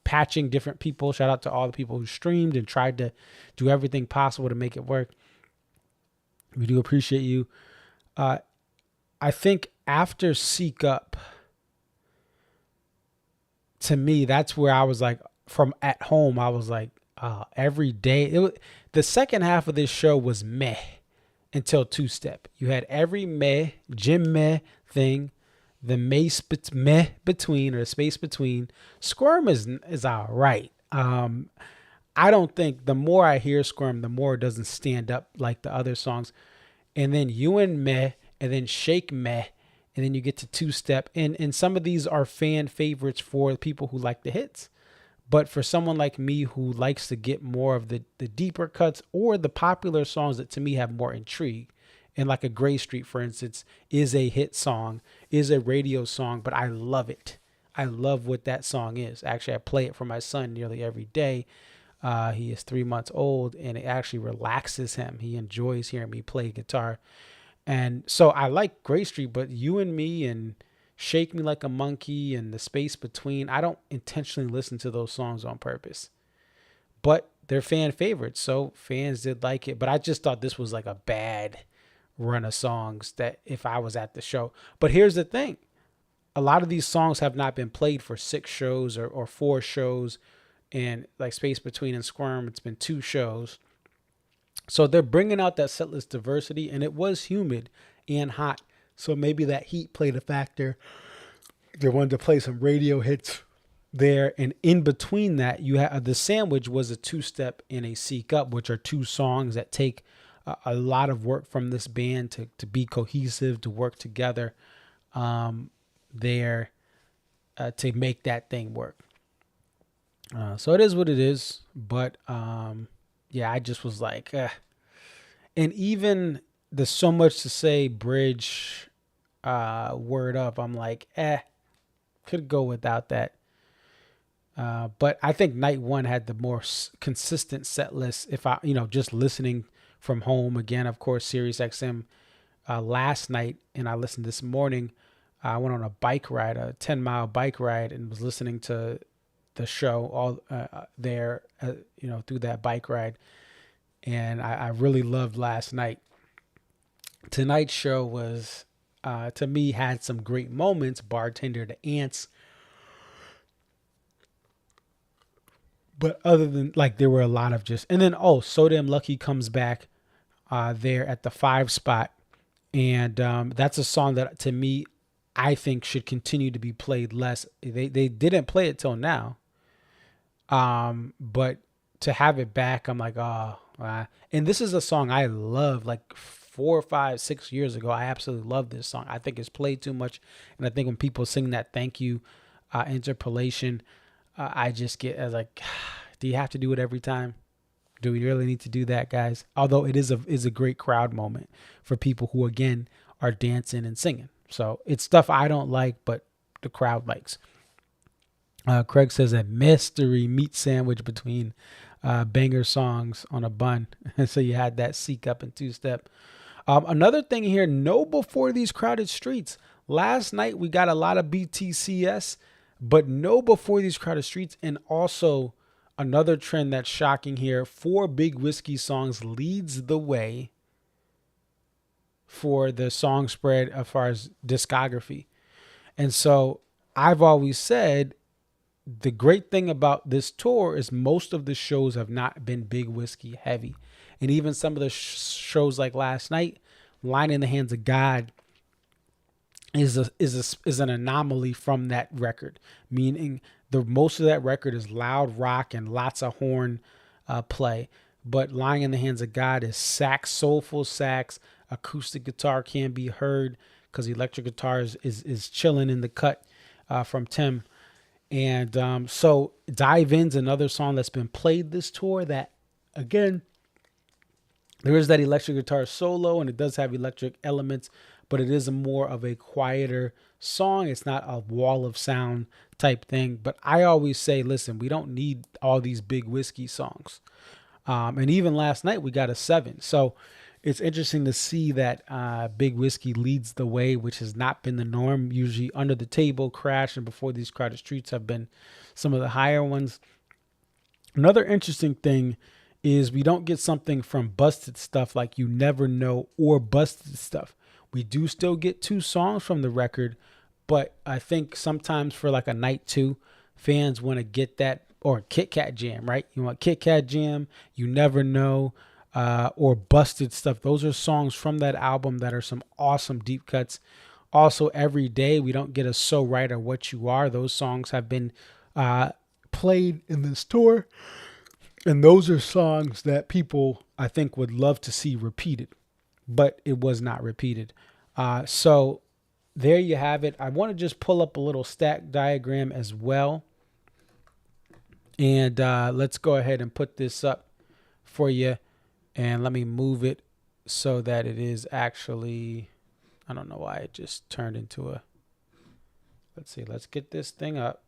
patching different people. Shout out to all the people who streamed and tried to do everything possible to make it work. We do appreciate you. I think after Seek Up, to me, that's where I was like, from at home, I was like, every day. The second half of this show was meh until Two-Step. You had every meh, Jim meh thing, the meh between, or the space between. Squirm is all right. I don't think, the more I hear Squirm, the more it doesn't stand up like the other songs. And then You and Meh, and then Shake Meh, and then you get to Two-Step. And some of these are fan favorites for people who like the hits. But for someone like me who likes to get more of the deeper cuts or the popular songs that to me have more intrigue, and like a Gray Street, for instance, is a hit song, is a radio song, but I love it. I love what that song is. Actually, I play it for my son nearly every day. He is 3 months old, and it actually relaxes him. He enjoys hearing me play guitar. And so I like Gray Street, but You and Me and Shake Me Like a Monkey and The Space Between, I don't intentionally listen to those songs on purpose. But they're fan favorites, so fans did like it. But I just thought this was like a bad run of songs that if I was at the show. But here's the thing. A lot of these songs have not been played for 6 shows or 4 shows. And like Space Between and Squirm, it's been 2 shows. So they're bringing out that setlist diversity, and it was humid and hot. So maybe that heat played a factor. They wanted to play some radio hits there. And in between that, you have the sandwich was a Two-Step and a Seek Up, which are 2 songs that take a lot of work from this band to be cohesive, to work together there to make that thing work. So it is what it is. But yeah, I just was like, and even the So Much to Say bridge, Word Up, I'm like, Could go without that. But I think night one had the more consistent set list. If I, just listening from home again, of course, Sirius XM last night, and I listened this morning. I went on a bike ride, a 10-mile bike ride, and was listening to the show all there, through that bike ride. And I really loved last night. Tonight's show was, to me, had some great moments. Bartender to Ants. But other than, there were a lot of just, and then, So Damn Lucky comes back there at the 5 spot. And that's a song that, to me, I think should continue to be played less. They didn't play it till now. But to have it back, I'm like, and this is a song I love, 4, 5, 6 years ago. I absolutely love this song. I think it's played too much. And I think when people sing that thank you interpolation, I just get do you have to do it every time? Do we really need to do that, guys? Although it is a great crowd moment for people who, again, are dancing and singing. So it's stuff I don't like, but the crowd likes. Craig says a mystery meat sandwich between banger songs on a bun. So you had that Seek Up and two-step. Another thing here, no Before These Crowded Streets. Last night we got a lot of BTCS, but no Before These Crowded Streets. And also another trend that's shocking here, 4 Big Whiskey songs leads the way for the song spread as far as discography. And so I've always said the great thing about this tour is most of the shows have not been Big Whiskey heavy. And even some of the shows like last night, Line in the Hands of God is an anomaly from that record, meaning most of that record is loud rock and lots of horn play. But Lying in the Hands of God is sax, soulful sax, acoustic guitar can be heard because electric guitar is chilling in the cut from Tim. And so Dive In's another song that's been played this tour that, again, there is that electric guitar solo and it does have electric elements, but it is more of a quieter song. It's not a wall of sound type thing. But I always say, listen, we don't need all these Big Whiskey songs. And even last night we got a 7. So it's interesting to see that Big Whiskey leads the way, which has not been the norm. Usually Under the Table, Crash, and Before These Crowded Streets have been some of the higher ones. Another interesting thing is we don't get something from Busted Stuff like You Never Know or Busted Stuff. We do still get 2 songs from the record, but I think sometimes for a night 2, fans want to get that, or Kit Kat Jam, right? You want Kit Kat Jam, You Never Know, or Busted Stuff. Those are songs from that album that are some awesome deep cuts. Also, Every Day, we don't get a So Right or What You Are. Those songs have been played in this tour. And those are songs that people, I think, would love to see repeated. But it was not repeated. So there you have it. I want to just pull up a little stack diagram as well. And let's go ahead and put this up for you. And let me move it so that it is actually, I don't know why it just turned into a, let's see, let's get this thing up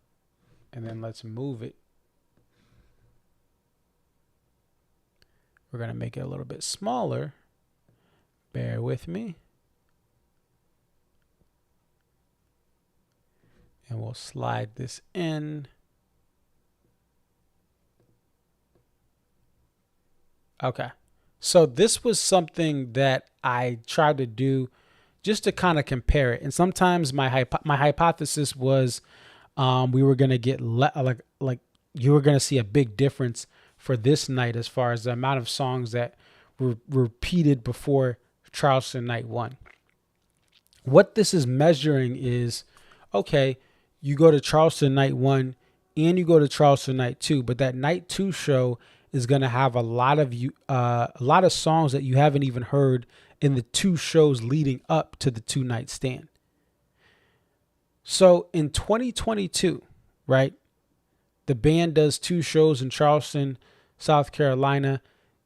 and then let's move it. We're going to make it a little bit smaller. Bear with me. And we'll slide this in. Okay. So this was something that I tried to do just to kind of compare it. And sometimes my hypothesis was we were going to get like you were going to see a big difference for this night as far as the amount of songs that were repeated before Charleston night 1. What this is measuring is, okay, you go to Charleston night 1 and you go to Charleston night 2, but that night 2 show is going to have a lot of songs that you haven't even heard in the 2 shows leading up to the 2-night stand. So in 2022, right, the band does 2 shows in Charleston, South Carolina.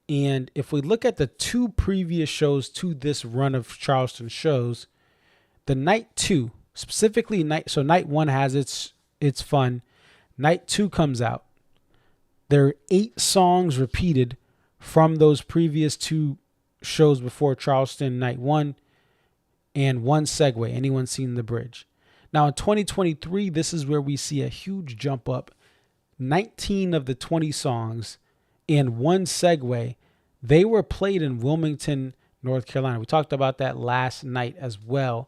And if we look at the 2 previous shows to this run of Charleston shows, the night 2, specifically night 1 has its fun. Night 2 comes out. There are 8 songs repeated from those previous 2 shows before Charleston night 1, and 1 segue. Anyone seen the bridge? Now in 2023, this is where we see a huge jump up. 19 of the 20 songs and 1 segue, they were played in Wilmington, North Carolina. We talked about that last night as well.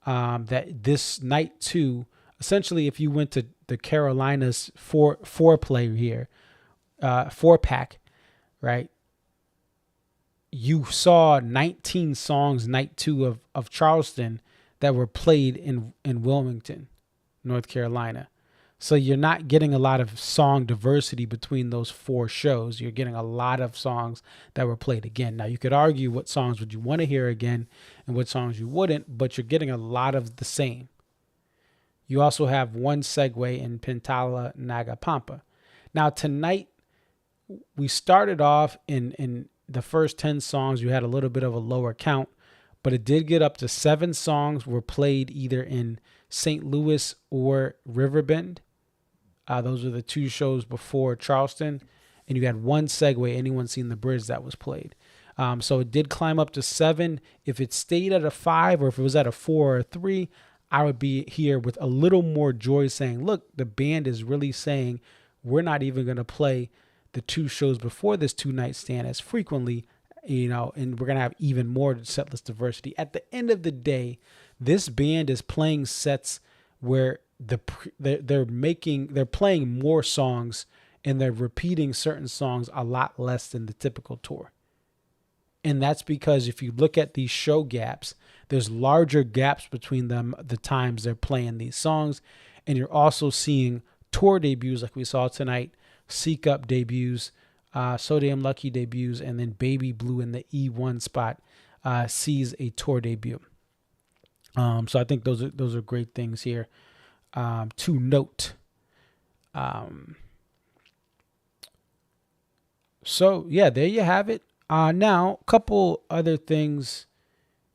That this night 2, essentially, if you went to the Carolinas four-play here, 4-pack, right? You saw 19 songs night 2 of Charleston that were played in Wilmington, North Carolina. So you're not getting a lot of song diversity between those 4 shows. You're getting a lot of songs that were played again. Now you could argue what songs would you want to hear again and what songs you wouldn't, but you're getting a lot of the same. You also have 1 segue in Pintala Nagapampa. Now tonight, we started off in the first 10 songs. You had a little bit of a lower count, but it did get up to 7 songs were played either in St. Louis or Riverbend. Those are the 2 shows before Charleston. And you had 1 segue. Anyone seen the bridge that was played? So it did climb up to 7. If it stayed at a 5 or if it was at a 4 or a 3, I would be here with a little more joy saying, look, the band is really saying we're not even going to play the 2 shows before this 2-night stand as frequently, and we're going to have even more set list diversity. At the end of the day, this band is playing sets where they're playing more songs and they're repeating certain songs a lot less than the typical tour. And that's because if you look at these show gaps, there's larger gaps between them, the times they're playing these songs. And you're also seeing tour debuts like we saw tonight, Seek Up debuts, So Damn Lucky debuts, and then Baby Blue in the E1 spot sees a tour debut. So I think those are great things here to note. So yeah, there you have it. Now, a couple other things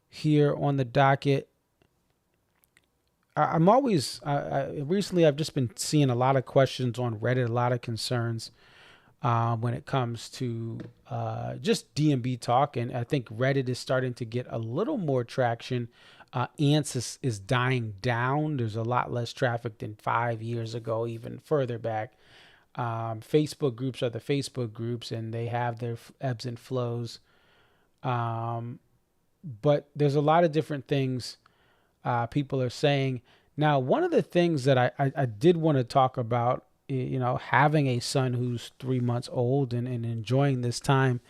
here on the docket. Recently I've just been seeing a lot of questions on Reddit, a lot of concerns when it comes to just DMB talk. And I think Reddit is starting to get a little more traction. Ants is dying down. There's a lot less traffic than 5 years ago, even further back. Facebook groups are the Facebook groups, and they have their ebbs and flows. But there's a lot of different things people are saying. Now, one of the things that I did want to talk about, having a son who's 3 months old and enjoying this time,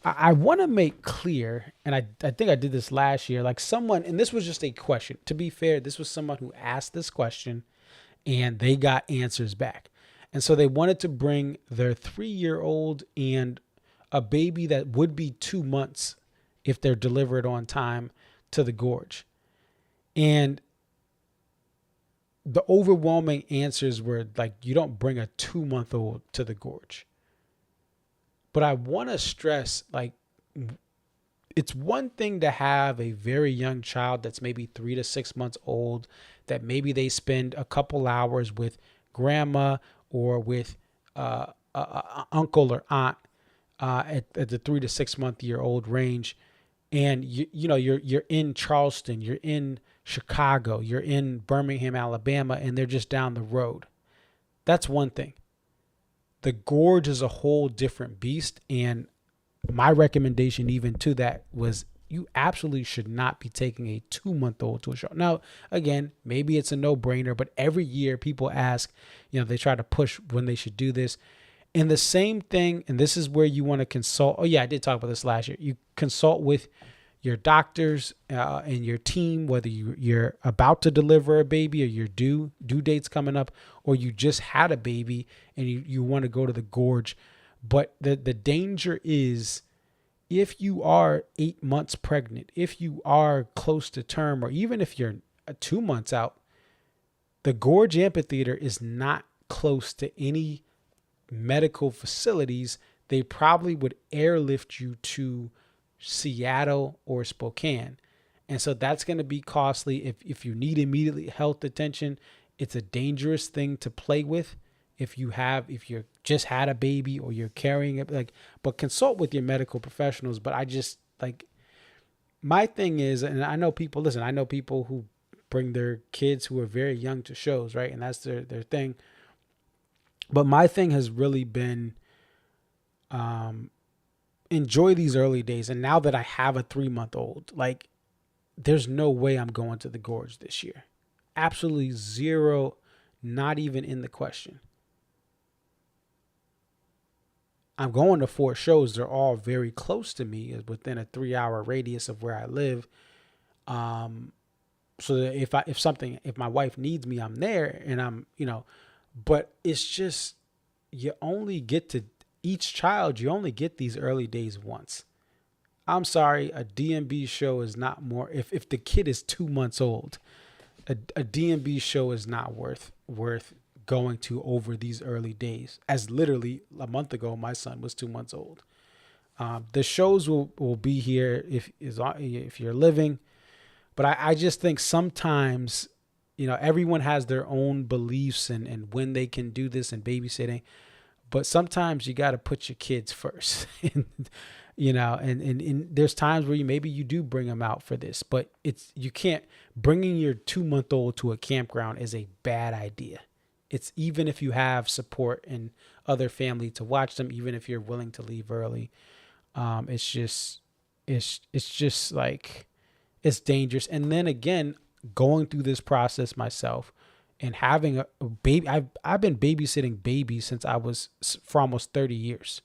I want to make clear, and I think I did this last year, like someone, and this was just a question. To be fair, this was someone who asked this question and they got answers back. And so they wanted to bring their 3-year-old and a baby that would be 2 months if they're delivered on time to the gorge. And the overwhelming answers were like, you don't bring a 2-month-old to the gorge. But I want to stress, like, it's one thing to have a very young child that's maybe 3 to 6 months old, that maybe they spend a couple hours with grandma or with uncle or aunt at the 3 to 6 month year old range. And you're in Charleston, you're in Chicago, you're in Birmingham, Alabama, and they're just down the road. That's one thing. The gorge is a whole different beast. And my recommendation even to that was you absolutely should not be taking a 2-month-old to a show. Now, again, maybe it's a no-brainer, but every year people ask, they try to push when they should do this. And the same thing, and this is where you want to consult. Oh, yeah, I did talk about this last year. You consult with your doctors and your team, whether you're about to deliver a baby or your due date's coming up, or you just had a baby and you want to go to the gorge. But the danger is, if you are 8 months pregnant, if you are close to term, or even if you're 2 months out, the Gorge Amphitheater is not close to any medical facilities. They probably would airlift you to Seattle or Spokane. And so that's going to be costly. If you need immediately health attention, it's a dangerous thing to play with. If you're just had a baby or you're carrying it, but consult with your medical professionals. But I just my thing is, and I know people who bring their kids who are very young to shows, right? And that's their thing. But my thing has really been, enjoy these early days. And now that I have a 3-month-old, there's no way I'm going to the Gorge this year. Absolutely zero, not even in the question. I'm going to 4 shows. They're all very close to me, within a 3-hour radius of where I live. So that if my wife needs me, I'm there, and I'm, but it's just, you only get these early days once. I'm sorry, a DMB show is not more, if the kid is 2 months old, a DMB show is not worth going to over these early days. As literally a month ago, my son was 2 months old. The shows will be here if you're living, but I just think sometimes, everyone has their own beliefs and when they can do this and babysitting, but sometimes you got to put your kids first. And there's times where you do bring them out for this, but you can't. Bringing your 2-month-old to a campground is a bad idea. It's even if you have support and other family to watch them, even if you're willing to leave early, it's just it's dangerous. And then again, going through this process myself and having a baby, I've been babysitting babies since I was for almost 30 years.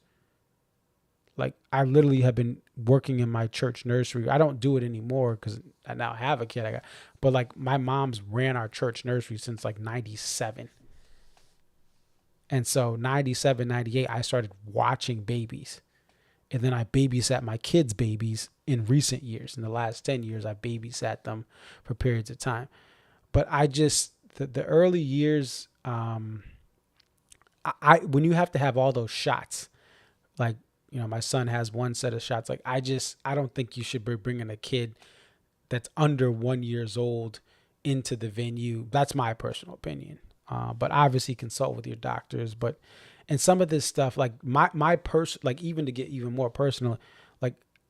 I literally have been working in my church nursery. I don't do it anymore because I now have a kid. But my mom's ran our church nursery since 97. And so 97, 98, I started watching babies. And then I babysat my kids' babies in recent years. In the last 10 years, I babysat them for periods of time. But the early years, when you have to have all those shots, my son has one set of shots. I don't think you should be bringing a kid that's under 1 year old into the venue. That's my personal opinion. But obviously consult with your doctors. And some of this stuff, even to get even more personal,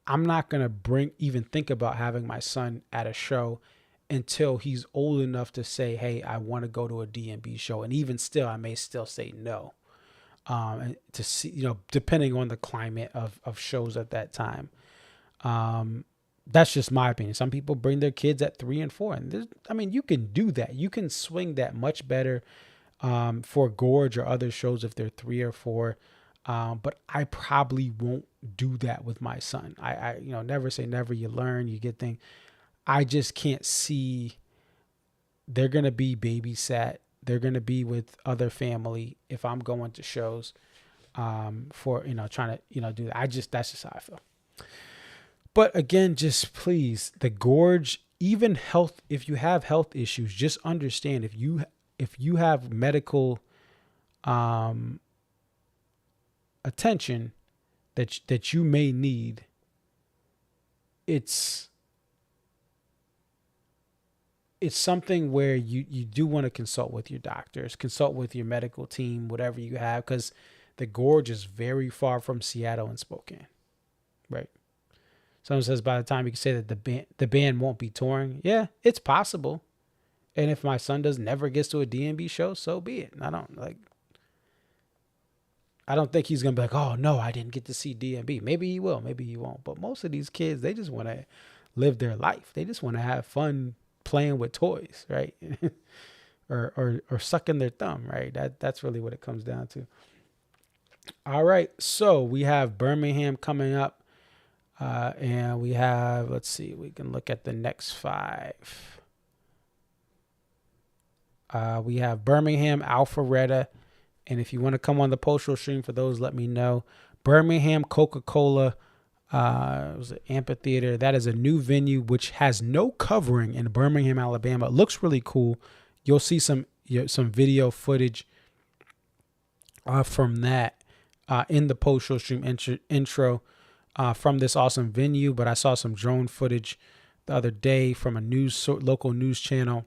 I'm not going to even think about having my son at a show until he's old enough to say, hey, I want to go to a DMB show. And even still, I may still say no. And to see, depending on the climate of shows at that time. That's just my opinion. Some people bring their kids at 3 and 4, and you can do that. You can swing that much better for Gorge or other shows if they're 3 or 4. But I probably won't do that with my son. I never say never. You learn, you get things. I just can't see. They're gonna be babysat. They're going to be with other family if I'm going to shows for, trying to, do that. That's just how I feel. But again, just please, the Gorge, even health, if you have health issues, just understand if you have medical attention that you may need, it's something where you do want to consult with your doctors, consult with your medical team, whatever you have, because the Gorge is very far from Seattle and Spokane, right? Someone says by the time you can say that the band won't be touring. Yeah, it's possible. And if my son never gets to a DMB show, so be it. I don't think he's going to be like, oh, no, I didn't get to see DMB. Maybe he will, maybe he won't. But most of these kids, they just want to live their life. They just want to have fun playing with toys, right? or sucking their thumb, right? That's really what it comes down to. All right, so we have Birmingham coming up, and we have, let's see, we can look at the next 5. We have Birmingham, Alpharetta, and if you want to come on the postal stream for those, let me know. Birmingham, Coca-Cola, it was an amphitheater. That is a new venue which has no covering in Birmingham, Alabama. It looks really cool. You'll see some video footage from that in the postal stream intro from this awesome venue. But I saw some drone footage the other day from a local news channel.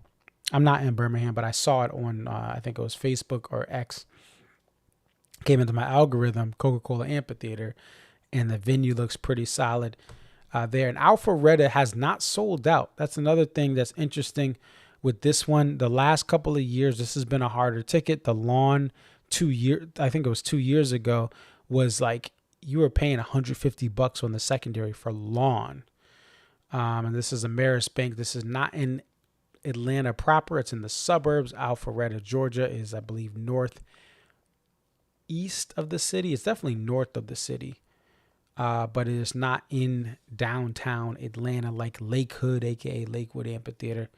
I'm not in Birmingham, but I saw it on, I think it was Facebook or X. Came into my algorithm, Coca-Cola Amphitheater, and the venue looks pretty solid there. And Alpharetta has not sold out. That's another thing that's interesting with this one. The last couple of years, this has been a harder ticket. The lawn I think it was 2 years ago, was like you were paying $150 on the secondary for lawn. And this is Ameris Bank. This is not in Atlanta proper. It's in the suburbs. Alpharetta, Georgia is, I believe, northeast of the city. It's definitely north of the city. But it is not in downtown Atlanta like Lakewood, aka Lakewood Amphitheater.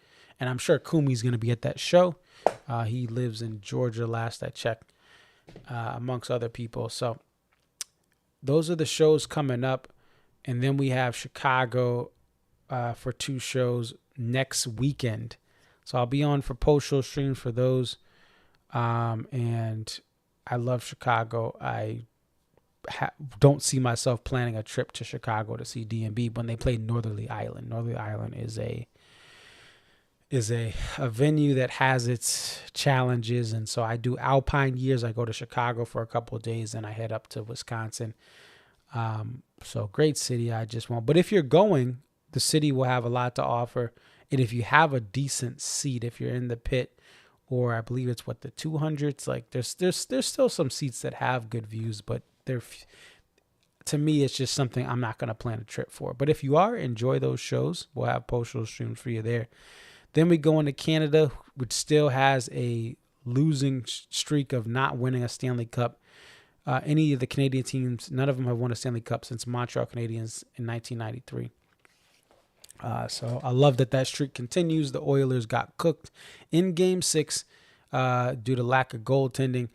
And I'm sure Kumi's going to be at that show. He lives in Georgia, last I checked, amongst other people. So those are the shows coming up. And then we have Chicago for 2 shows next weekend. So I'll be on for post-show streams for those. And I love Chicago. I don't see myself planning a trip to Chicago to see DMB when they play Northerly Island. Northerly Island is a venue that has its challenges. And so I do Alpine years. I go to Chicago for a couple of days and I head up to Wisconsin. So great city. I just want, but if you're going, the city will have a lot to offer. And if you have a decent seat, if you're in the pit, or I believe it's the 200s, like there's still some seats that have good views, but to me, it's just something I'm not going to plan a trip for. But if you are, enjoy those shows. We'll have post-show streams for you there. Then we go into Canada, which still has a losing streak of not winning a Stanley Cup. Any of the Canadian teams, none of them have won a Stanley Cup since Montreal Canadiens in 1993. So I love that streak continues. The Oilers got cooked in Game 6 due to lack of goaltending,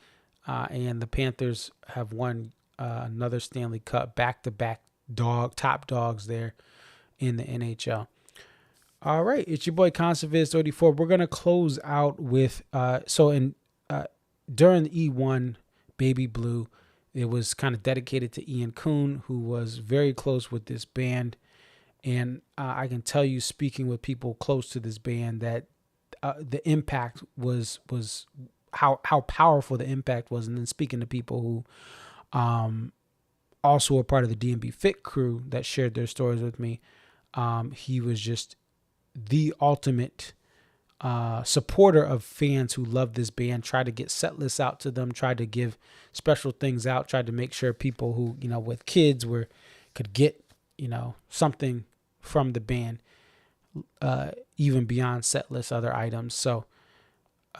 and the Panthers have won another Stanley Cup, back-to-back top dogs there in the NHL. All right, it's your boy ConserViz34. We're gonna close out with during the E1 Baby Blue, it was kind of dedicated to Ian Kuhn, who was very close with this band. And I can tell you, speaking with people close to this band, that the impact was how powerful the impact was. And then speaking to people who also were part of the DMB Fit crew that shared their stories with me, he was just the ultimate supporter of fans who love this band, tried to get set lists out to them, tried to give special things out, tried to make sure people who, with kids could get, something from the band, even beyond set lists, other items. So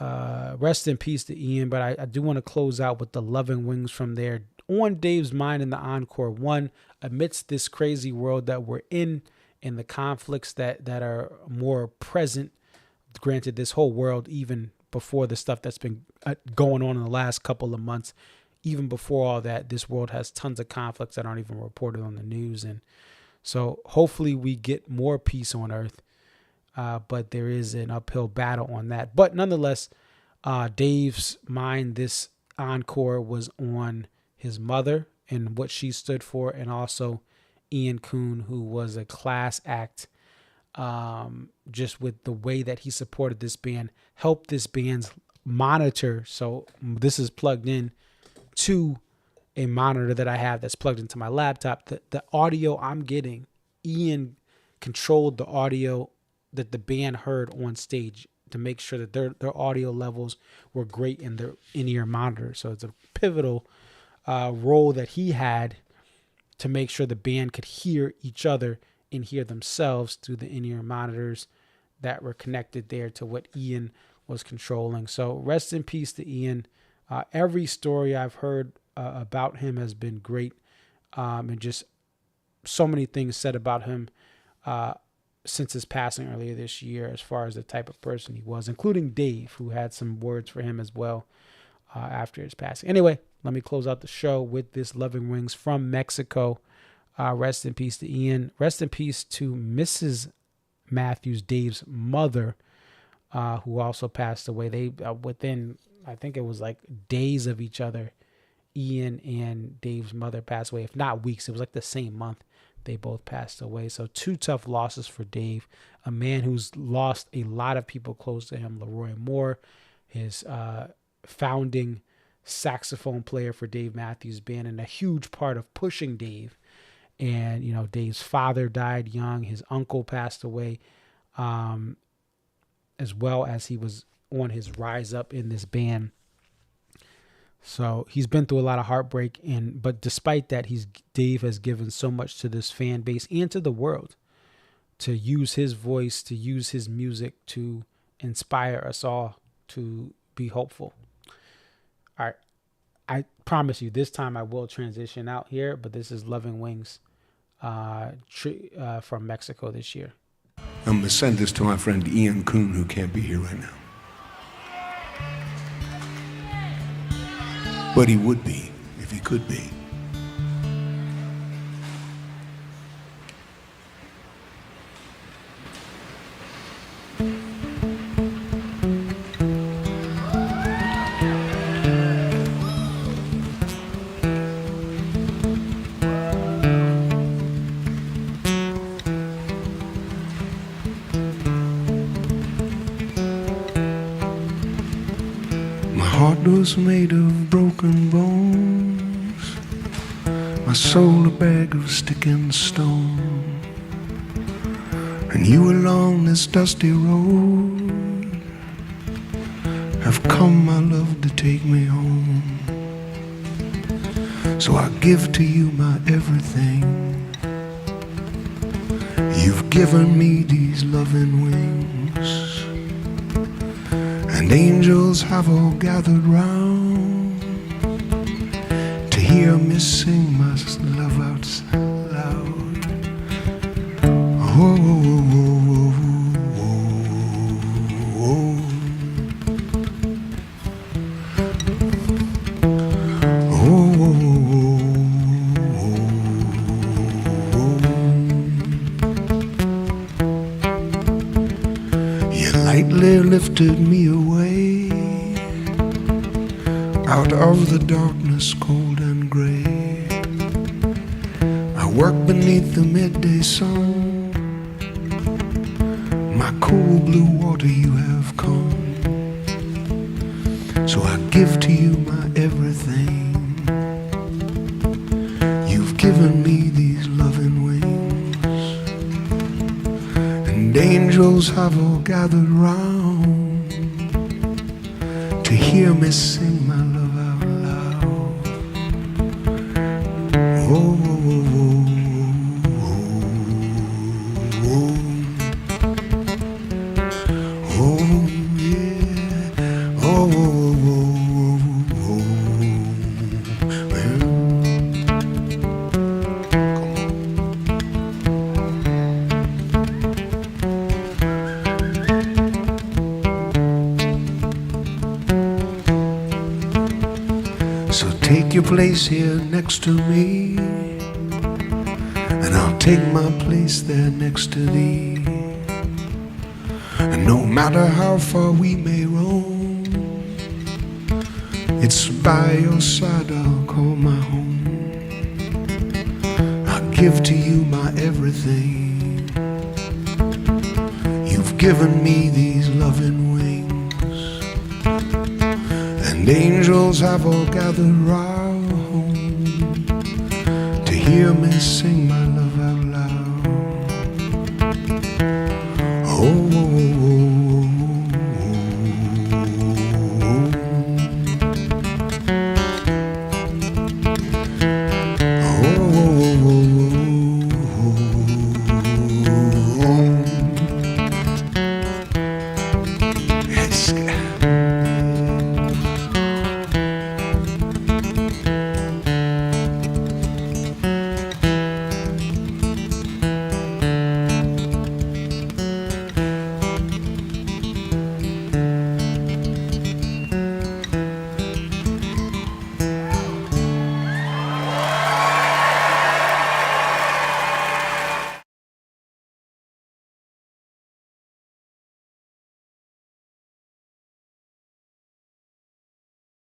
rest in peace to Ian, but I do want to close out with the Loving Wings from there. On Dave's mind in the encore one, amidst this crazy world that we're in and the conflicts that are more present, granted this whole world, even before the stuff that's been going on in the last couple of months, even before all that, this world has tons of conflicts that aren't even reported on the news. And so hopefully we get more peace on earth. But there is an uphill battle on that. But nonetheless, Dave's mind, this encore was on his mother and what she stood for, and also Ian Kuhn, who was a class act, just with the way that he supported this band, helped this band's monitor. So this is plugged in to a monitor that I have that's plugged into my laptop. The audio I'm getting, Ian controlled the audio that the band heard on stage to make sure that their audio levels were great in their in-ear monitor. So it's a pivotal role that he had to make sure the band could hear each other and hear themselves through the in-ear monitors that were connected there to what Ian was controlling. So rest in peace to Ian. Every story I've heard about him has been great, and just so many things said about him since his passing earlier this year, as far as the type of person he was, including Dave, who had some words for him as well after his passing. Anyway, let me close out the show with this Loving Wings from Mexico. Rest in peace to Ian. Rest in peace to Mrs. Matthews, Dave's mother, who also passed away. They within, I think it was like days of each other, Ian and Dave's mother passed away. If not weeks, it was like the same month they both passed away. So 2 tough losses for Dave, a man who's lost a lot of people close to him. Leroy Moore, his founding saxophone player for Dave Matthews Band, and a huge part of pushing Dave. And, you know, Dave's father died young. His uncle passed away, as well as he was on his rise up in this band. So he's been through a lot of heartbreak, but despite that, Dave has given so much to this fan base and to the world, to use his voice, to use his music to inspire us all to be hopeful. All right, I promise you this time I will transition out here, but this is Loving Wings from Mexico this year. I'm going to send this to my friend Ian Kuhn, who can't be here right now. But he would be if he could be. Was made of broken bones, my soul a bag of stick and stone, and you along this dusty road have come, my love, to take me home. So I give to you my everything. You've given me these loving wings, and angels have all gathered round to hear me sing my love out loud. Oh, oh, oh, oh, oh, oh. You lightly lifted me away out of the darkness cold and gray. I work beneath the midday sun, my cool blue water you have come. So I give to you my everything. You've given me these loving wings, and angels have all gathered round to hear me sing my love out loud. Oh, oh, oh, oh, oh, oh, oh, yeah. Oh, oh, oh, oh, oh, well. So take your place here next to me, and I'll take my place there next to thee. And no matter how far we may roam, it's by your side I'll call my home. I give to you my everything. You've given me these loving wings, and angels have all gathered round to hear me sing my love out loud. Oh, oh, oh.